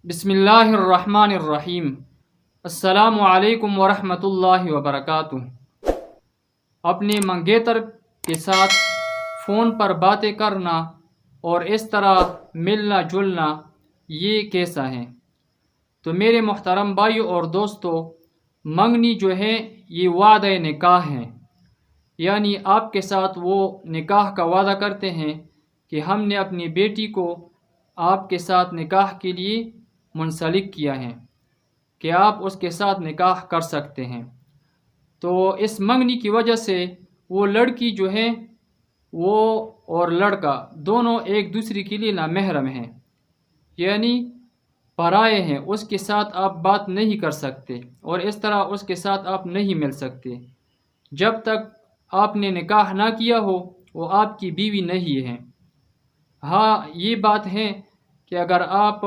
بسم اللہ الرحمن الرحیم۔ السلام علیکم ورحمۃ اللہ وبرکاتہ۔ اپنے منگیتر کے ساتھ فون پر باتیں کرنا اور اس طرح ملنا جلنا یہ کیسا ہے؟ تو میرے محترم بھائیو اور دوستو، منگنی جو ہے یہ وعدہ نکاح ہے، یعنی آپ کے ساتھ وہ نکاح کا وعدہ کرتے ہیں کہ ہم نے اپنی بیٹی کو آپ کے ساتھ نکاح کے لیے منسلک کیا ہے کہ آپ اس کے ساتھ نکاح کر سکتے ہیں۔ تو اس منگنی کی وجہ سے وہ لڑکی جو ہے وہ اور لڑکا دونوں ایک دوسرے کے لیے نامحرم ہیں، یعنی پرائے ہیں، اس کے ساتھ آپ بات نہیں کر سکتے اور اس طرح اس کے ساتھ آپ نہیں مل سکتے۔ جب تک آپ نے نکاح نہ کیا ہو وہ آپ کی بیوی نہیں ہے۔ ہاں یہ بات ہے کہ اگر آپ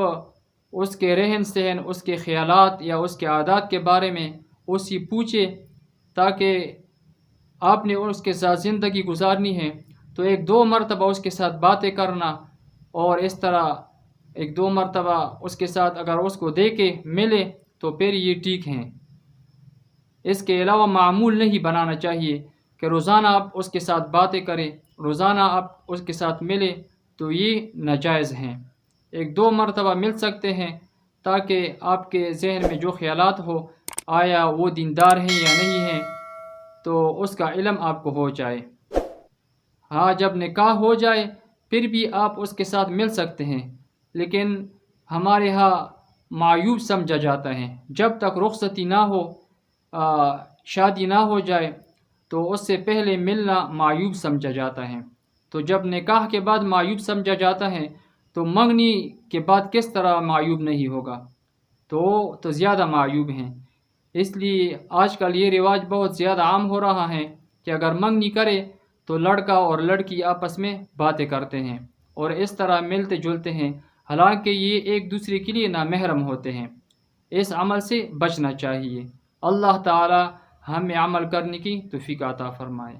اس کے رہن سہن، اس کے خیالات یا اس کے عادات کے بارے میں اس سے پوچھے تاکہ آپ نے اس کے ساتھ زندگی گزارنی ہے، تو ایک دو مرتبہ اس کے ساتھ باتیں کرنا اور اس طرح ایک دو مرتبہ اس کے ساتھ اگر اس کو دیکھے ملے تو پھر یہ ٹھیک ہیں۔ اس کے علاوہ معمول نہیں بنانا چاہیے کہ روزانہ آپ اس کے ساتھ باتیں کریں، روزانہ آپ اس کے ساتھ ملیں، تو یہ ناجائز ہیں۔ ایک دو مرتبہ مل سکتے ہیں تاکہ آپ کے ذہن میں جو خیالات ہو، آیا وہ دیندار ہیں یا نہیں ہیں، تو اس کا علم آپ کو ہو جائے۔ ہاں جب نکاح ہو جائے پھر بھی آپ اس کے ساتھ مل سکتے ہیں، لیکن ہمارے ہاں معیوب سمجھا جاتا ہے۔ جب تک رخصتی نہ ہو، شادی نہ ہو جائے تو اس سے پہلے ملنا معیوب سمجھا جاتا ہے۔ تو جب نکاح کے بعد معیوب سمجھا جاتا ہے تو منگنی کے بعد کس طرح معیوب نہیں ہوگا؟ تو زیادہ معیوب ہیں۔ اس لیے آج کل یہ رواج بہت زیادہ عام ہو رہا ہے کہ اگر منگنی کرے تو لڑکا اور لڑکی آپس میں باتیں کرتے ہیں اور اس طرح ملتے جلتے ہیں، حالانکہ یہ ایک دوسرے کے لیے نامحرم ہوتے ہیں۔ اس عمل سے بچنا چاہیے۔ اللہ تعالی ہمیں عمل کرنے کی توفیق عطا فرمائے۔